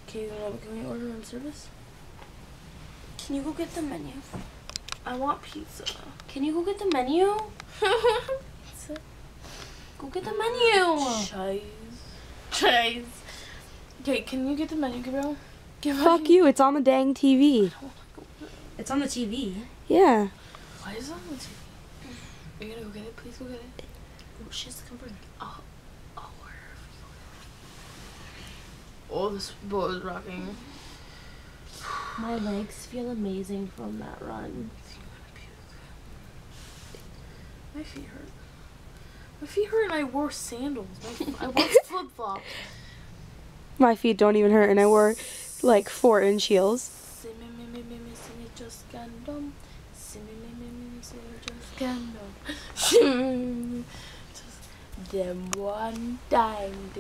Okay, can we order room service? Can you go get the menu? I want pizza. Can you go get the menu? Go get the menu. Cheese. Okay, can you get the menu, Gabriel? Fuck you, it's on the dang TV. It's on the TV. Yeah. Why is it on the TV? Are you gonna go get it? Please go get it. Oh, she has to come for me. I'll order. Oh, this boat is rocking. My legs feel amazing from that run. My feet hurt. My feet hurt and I wore sandals. I wore flip-flops. My feet don't even hurt and I wore like 4-inch heels. Them one time.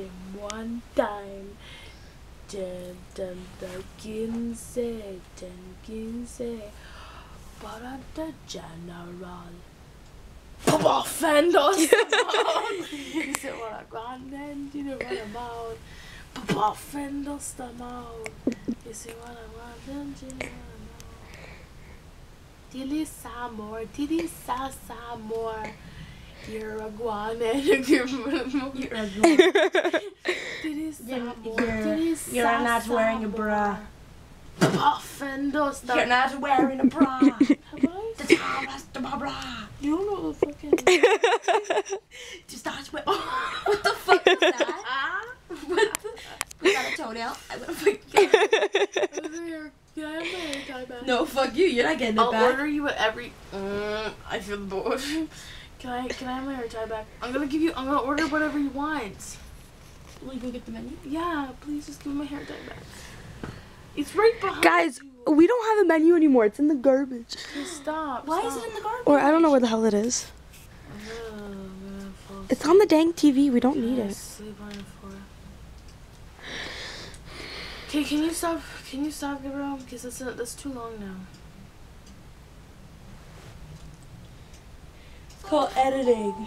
Den 15 para the general. Papa Fendos. You say what I want then, you know what about. Papa Fendos the mouth. You say what I want then, you know what about. Tilly sa more. You're a guan and you're a guan. You're not wearing a bra. Papa Fendos the. You're not wearing a bra. The bra. You don't know the fucking. Just not wear. What the fuck was that? Was that a toenail? I'm gonna fucking Can I have my hair tied back? No, fuck you. You're not getting it I'll back. order you at every. I feel bored. Can I have my hair tied back? I'm gonna order whatever you want. Will you go get the menu? Yeah, please just give me my hair tied back. It's right behind Guys, you. we don't have a menu anymore. It's in the garbage. Please stop. Why is it in the garbage? Or I don't know where the hell it is. It's on the dang TV. We don't need it. Sleep on the floor. Okay, can you stop? Gabriel? Because that's too long now. It's called editing.